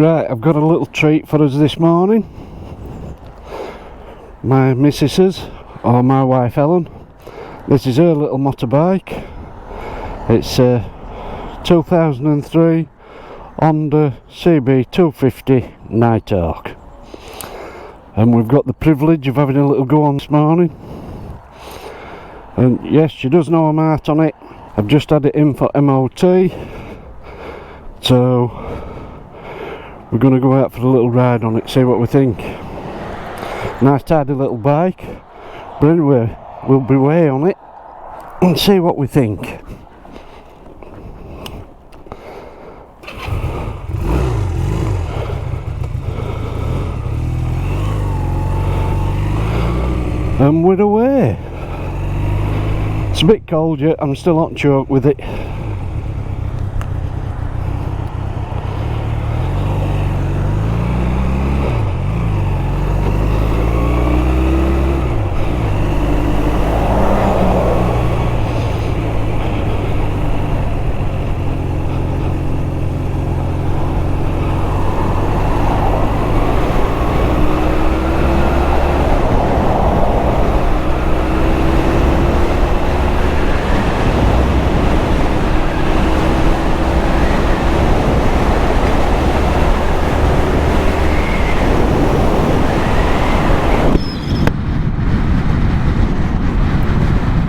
Right, I've got a little treat for us this morning. My missus's, or my wife Ellen, this is her little motorbike. It's a 2003 Honda CB250 NIGHTHAWK, and we've got the privilege of having a little go on this morning. And yes, she does know I'm out on it. I've just had it in for MOT, so we're going to go out for a little ride on it, see what we think. Nice tidy little bike, but anyway, we'll be way on it and see what we think. And we're away. It's a bit cold yet, I'm still not sure with it.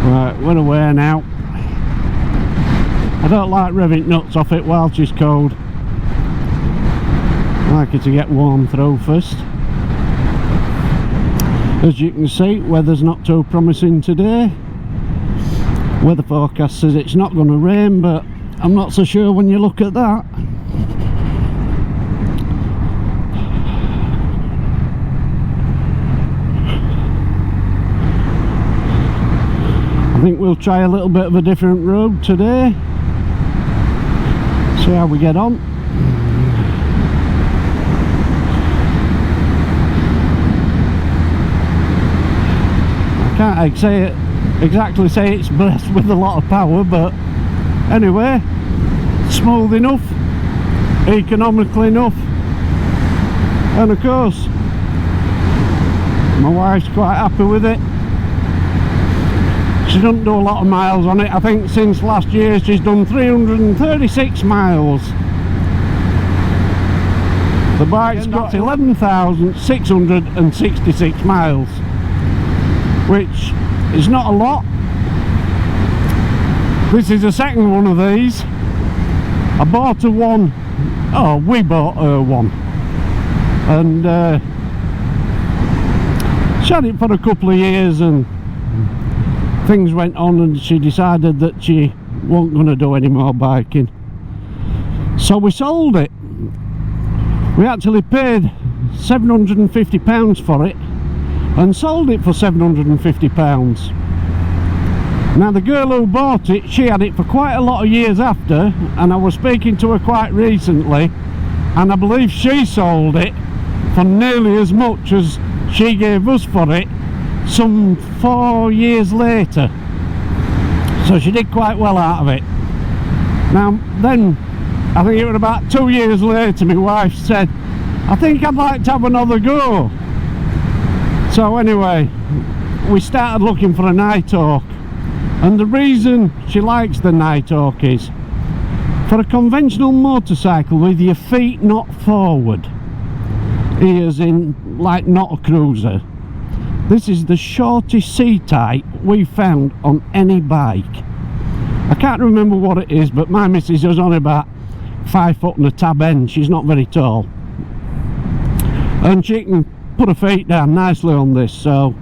Right, we're away now. I don't like revving nuts off it while she's cold. I like it to get warm through first. As you can see, weather's not too promising today. Weather forecast says it's not going to rain, but I'm not so sure when you look at that. I think we'll try a little bit of a different road today, see how we get on. I can't exactly say it's blessed with a lot of power, but anyway, smooth enough, economical enough, and of course my wife's quite happy with it. She doesn't do a lot of miles on it. I think since last year she's done 336 miles. The bike's got 11,666 miles, which is not a lot. This is the second one of these. I bought her one, we bought her one, and she had it for a couple of years, and things went on and she decided that she wasn't going to do any more biking, so we sold it. We actually paid £750 for it and sold it for £750. Now the girl who bought it, she had it for quite a lot of years after, and I was speaking to her quite recently, and I believe she sold it for nearly as much as she gave us for it some 4 years later, so she did quite well out of it. Now then, I think it was about 2 years later, my wife said, I think I'd like to have another go. So anyway, we started looking for a NIGHTHAWK, and the reason she likes the NIGHTHAWK is, for a conventional motorcycle with your feet not forward, ears in, like not a cruiser, this is the shortest seat height we found on any bike. I can't remember what it is, but my missus is only about 5 foot and a tab end. She's not very tall, and she can put her feet down nicely on this, so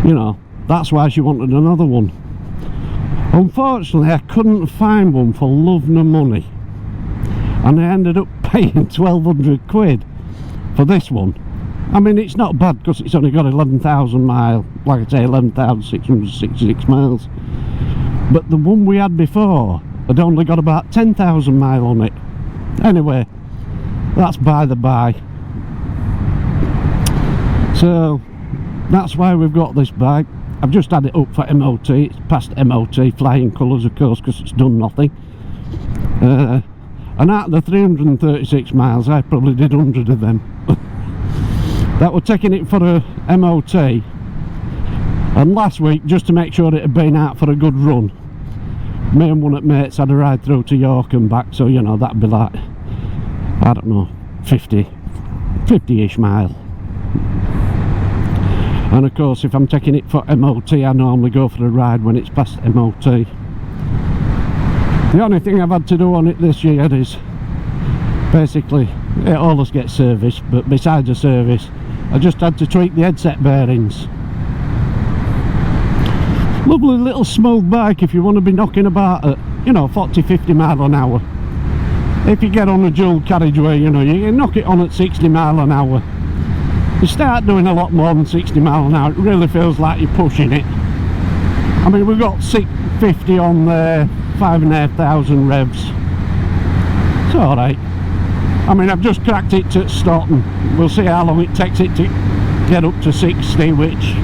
you know, that's why she wanted another one. Unfortunately, I couldn't find one for love nor money, and I ended up paying 1,200 quid for this one. I mean, it's not bad because it's only got 11,000 miles, like I say, 11,666 miles. But the one we had before had only got about 10,000 miles on it. Anyway, that's by the by. So that's why we've got this bike. I've just had it up for MOT. It's past MOT, flying colours of course, because it's done nothing. And out of the 336 miles, I probably did 100 of them. That were taking it for a MOT. And last week, just to make sure it had been out for a good run, me and one of the mates had a ride through to York and back, so you know, that'd be like, I don't know, 50-ish mile. And of course, if I'm taking it for MOT, I normally go for a ride when it's past MOT. The only thing I've had to do on it this year is basically it always gets serviced, but besides the service, I just had to tweak the headset bearings. Lovely little smooth bike if you want to be knocking about at, you know, 40-50 mile an hour. If you get on a dual carriageway, you know, you can knock it on at 60 mile an hour. You start doing a lot more than 60 mile an hour, it really feels like you're pushing it. I mean, we've got 650 on there, 5,500 revs. It's alright. I mean, I've just cracked it to stop, and we'll see how long it takes it to get up to 60, which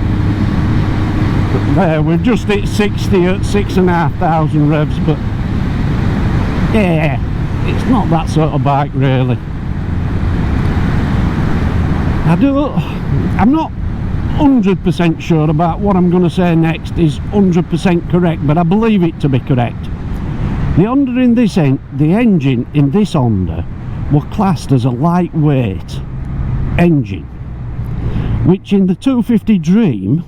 there, we've just hit 60 at 6,500 revs, but yeah, it's not that sort of bike really. I'm not 100% sure about what I'm going to say next is 100% correct, but I believe it to be correct. The Honda in this the engine in this Honda were classed as a lightweight engine, which in the 250 Dream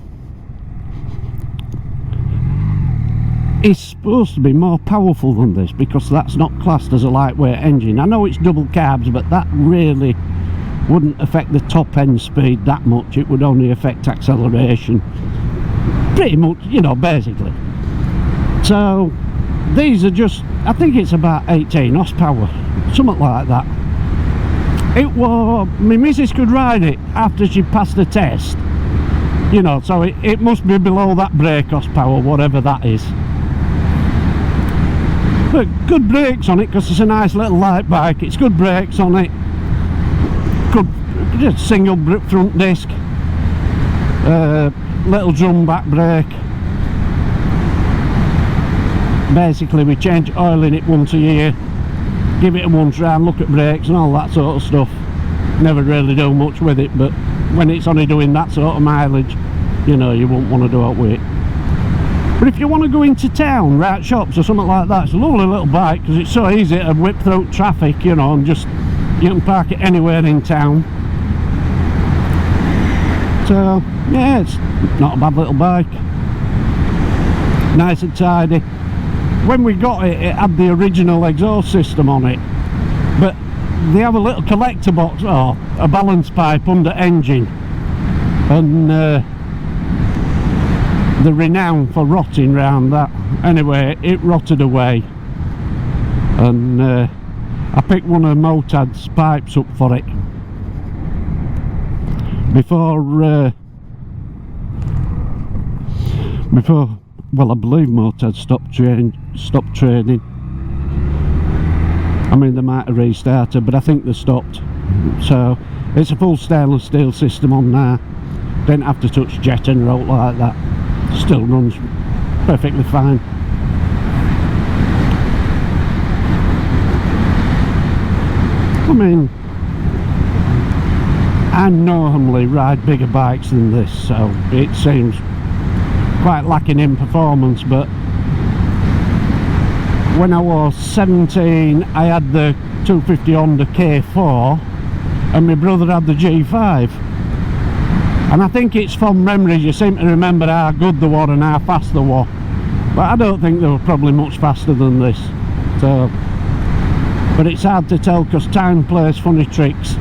is supposed to be more powerful than this, because that's not classed as a lightweight engine. I know it's double carbs, but that really wouldn't affect the top end speed that much. It would only affect acceleration, pretty much, you know, basically. So these are just, I think it's about 18 horsepower, something like that. It was, my missus could ride it after she passed the test, you know, so it must be below that brake horsepower, whatever that is. But good brakes on it, because it's a nice little light bike. It's good brakes on it, good, just single front disc, little drum back brake. Basically we change oil in it once a year, give it a once round, look at brakes and all that sort of stuff. Never really do much with it, but when it's only doing that sort of mileage, you know, you won't want to do it with it. But if you want to go into town, right, shops or something like that, it's a lovely little bike, because it's so easy to whip through traffic, you know, and just, you can park it anywhere in town. So yeah, it's not a bad little bike, nice and tidy. When we got it, it had the original exhaust system on it, but they have a little collector box, or a balance pipe under engine, and the renown for rotting round that. Anyway, it rotted away, and I picked one of Motad's pipes up for it before well, I believe Motad stopped trading. I mean, they might have restarted, but I think they stopped. So it's a full stainless steel system on there, didn't have to touch jet and rope like that, still runs perfectly fine. I mean, I normally ride bigger bikes than this, so it seems quite lacking in performance, but when I was 17 I had the 250 Honda K4 and my brother had the G5, and I think it's from memory you seem to remember how good they were and how fast they were, but I don't think they were probably much faster than this. So, but it's hard to tell because time plays funny tricks.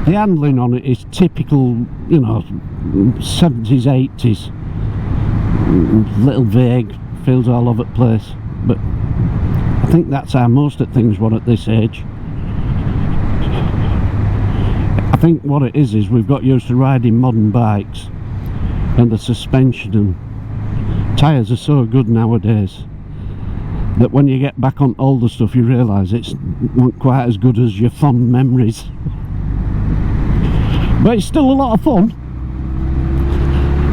The handling on it is typical, you know, 70s, 80s, little vague, feels all over the place, but I think that's how most of things were at this age. I think what it is we've got used to riding modern bikes, and the suspension and tyres are so good nowadays that when you get back on older stuff you realise it's not quite as good as your fond memories. But it's still a lot of fun.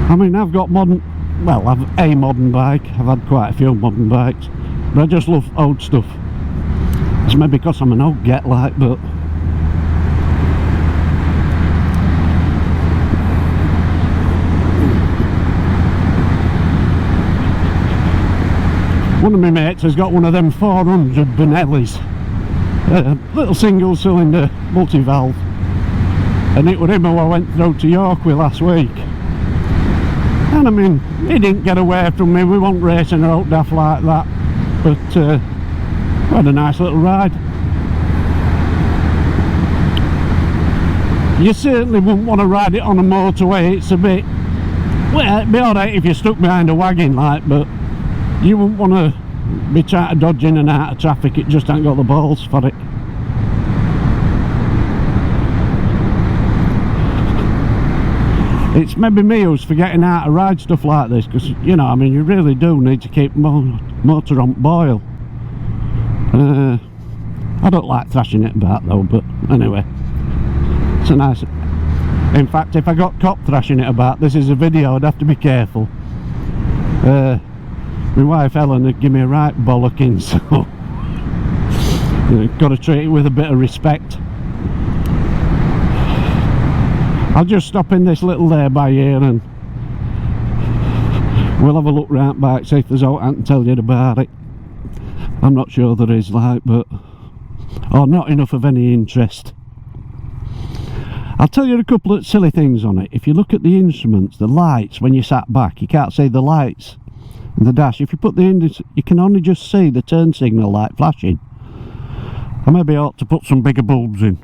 I mean, I've got modern, well, I've a modern bike, I've had quite a few modern bikes, but I just love old stuff. It's maybe because I'm an old get like, but one of my mates has got one of them 400 Benellis, little single cylinder multi-valve, and it was him who I went through to York with last week. And I mean, he didn't get away from me, we weren't racing out daft like that, but we had a nice little ride. You certainly wouldn't want to ride it on a motorway. It's a bit, well, it'd be alright if you're stuck behind a wagon like, but you wouldn't want to be trying to dodge in and out of traffic. It just ain't got the balls for it. It's maybe me who's forgetting how to ride stuff like this, because, you know, I mean, you really do need to keep motor on boil. I don't like thrashing it about though, but anyway, it's a nice, in fact, if I got caught thrashing it about, this is a video, I'd have to be careful. My wife Ellen would give me a right bollocking, so you've got to treat it with a bit of respect. I'll just stop in this little lay-by here and we'll have a look round back, see if there's out I can tell you about it. I'm not sure there is, like, but or not enough of any interest. I'll tell you a couple of silly things on it. If you look at the instruments, the lights, when you sat back, you can't see the lights in the dash. If you put the indicator, you can only just see the turn signal light flashing. I maybe ought to put some bigger bulbs in.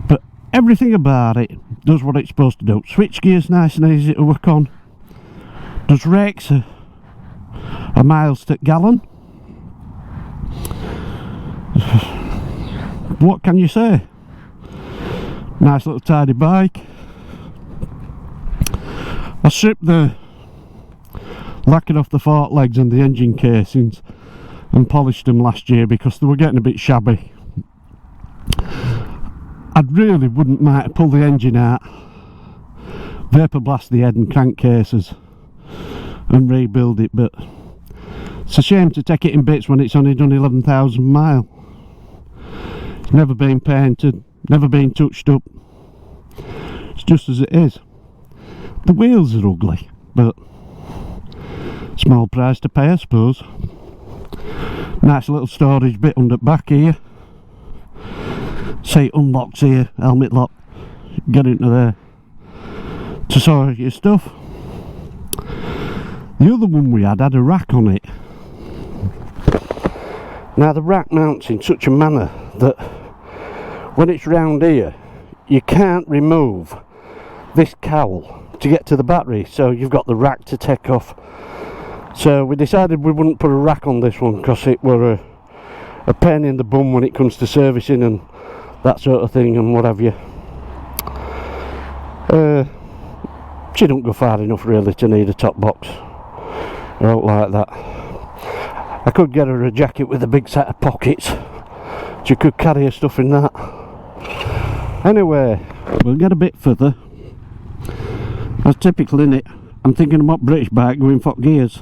But everything about it does what it's supposed to do. Switch gears nice and easy to work on. Does rakes a miles to gallon. What can you say? Nice little tidy bike. I stripped the lacquered off the fork legs and the engine casings and polished them last year because they were getting a bit shabby. I really wouldn't mind to pull the engine out, vapor blast the head and crankcases and rebuild it, but it's a shame to take it in bits when it's only done 11,000 miles. It's never been painted, never been touched up. It's just as it is. The wheels are ugly, but small price to pay, I suppose. Nice little storage bit under the back here. Seat unlocks here, helmet lock. Get into there to store your stuff. The other one we had a rack on it. Now the rack mounts in such a manner that when it's round here you can't remove this cowl to get to the battery, so you've got the rack to take off. So we decided we wouldn't put a rack on this one because it were a pain in the bum when it comes to servicing and that sort of thing and what have you. She don't go far enough really to need a top box or out like that. I could get her a jacket with a big set of pockets. She could carry her stuff in that. Anyway, we'll get a bit further. As typical in it, I'm thinking about British bike going for gears.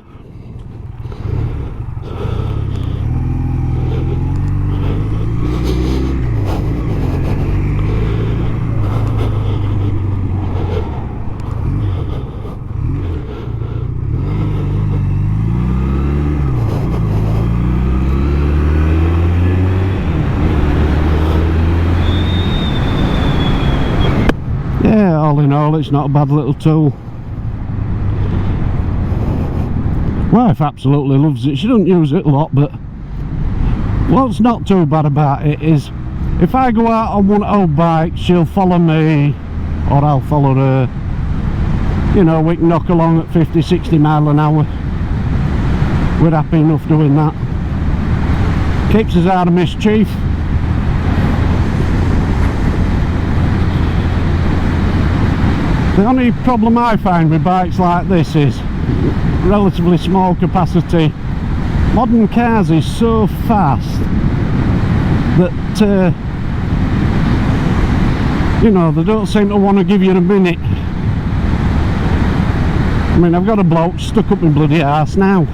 Yeah, all in all, it's not a bad little tool. Wife absolutely loves it. She doesn't use it a lot, but what's not too bad about it is if I go out on one old bike, she'll follow me or I'll follow her. You know, we can knock along at 50-60 mile an hour. We're happy enough doing that. Keeps us out of mischief. The only problem I find with bikes like this is relatively small capacity. Modern cars is so fast that you know, they don't seem to want to give you a minute. I mean, I've got a bloke stuck up my bloody arse now.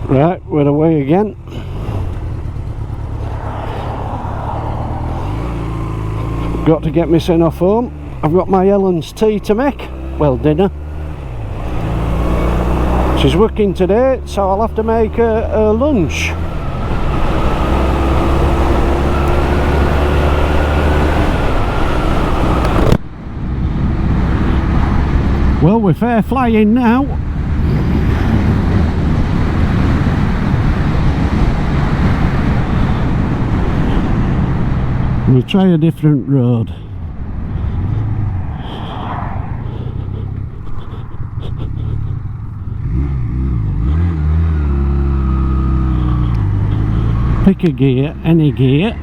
Right, we're away again. Got to get my son off home. I've got my Ellen's tea to make. Well, dinner. She's working today, so I'll have to make her lunch. Well, we're fair flying now. We'll try a different road. Pick a gear, any gear.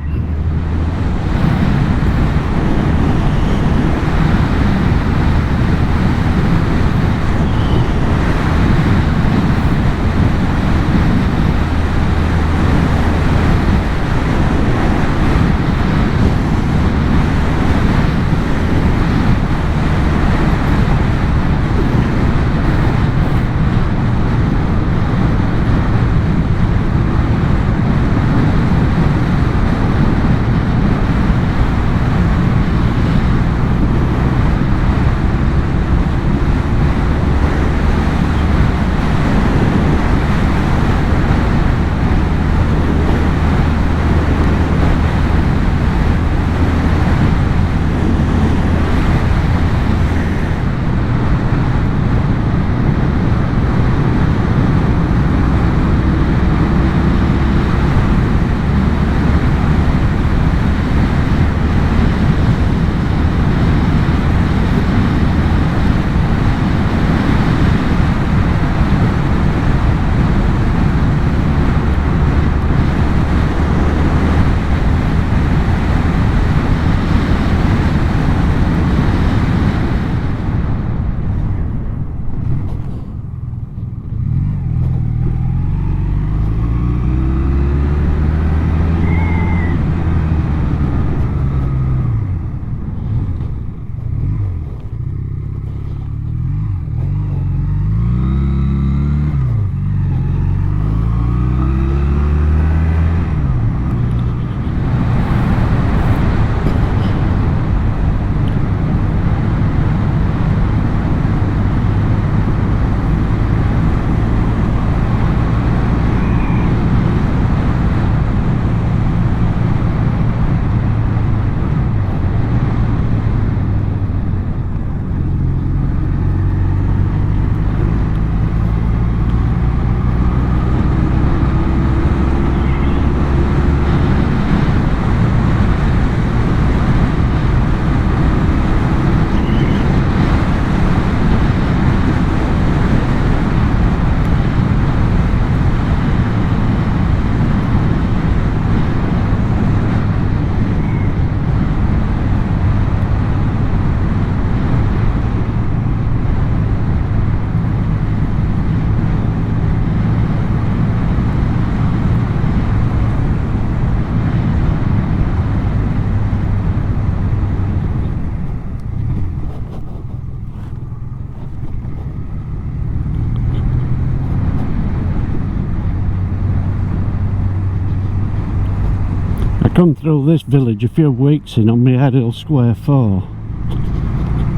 come through this village a few weeks in on my Aerial Square 4,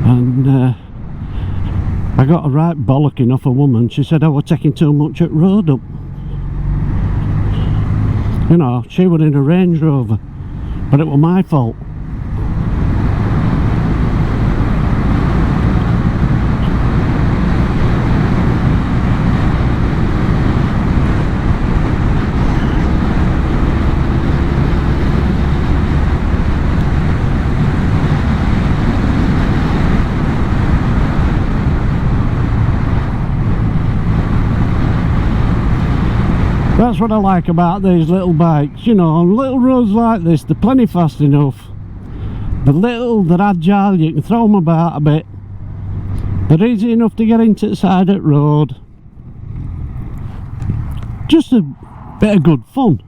and I got a right bollocking off a woman. She said I was taking too much at road up. You know, she was in a Range Rover, but it was my fault. That's what I like about these little bikes, you know, on little roads like this, they're plenty fast enough. They're little, they're agile, you can throw them about a bit. They're easy enough to get into the side of the road. Just a bit of good fun.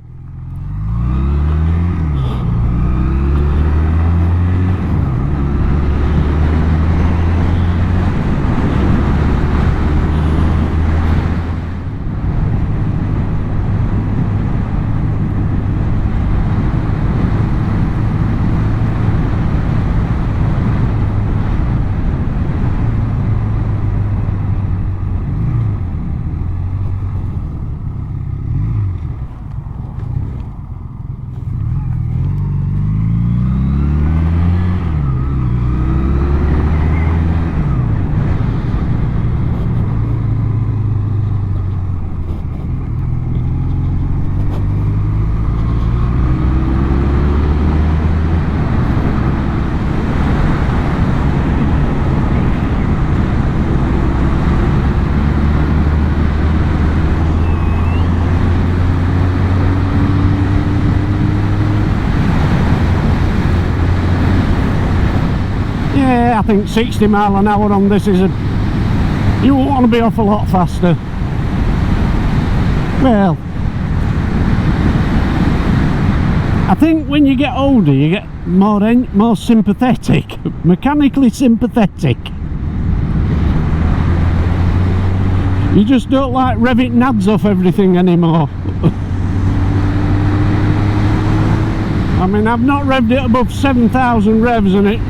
I think 60 mile an hour on this is you won't want to be off a lot faster. Well, I think when you get older you get more sympathetic, mechanically sympathetic. You just don't like revving nads off everything anymore. I mean, I've not revved it above 7,000 revs and it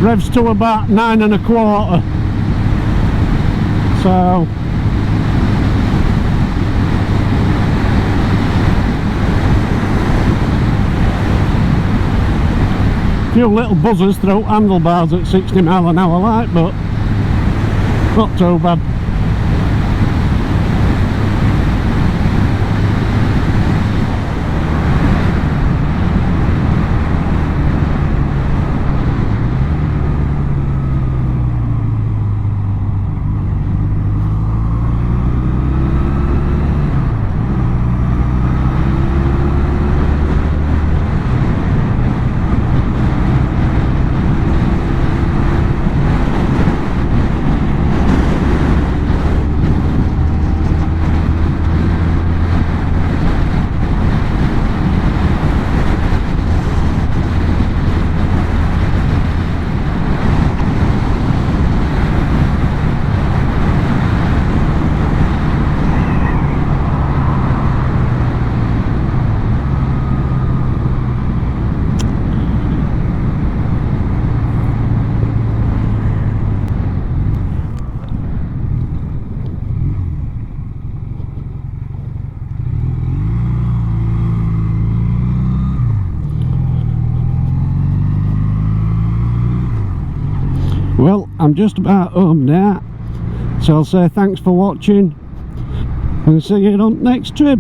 revs to about 9 1/4. So a few little buzzers through handlebars at 60 mile an hour like, but not too bad. Well, I'm just about home now, so I'll say thanks for watching and see you on the next trip.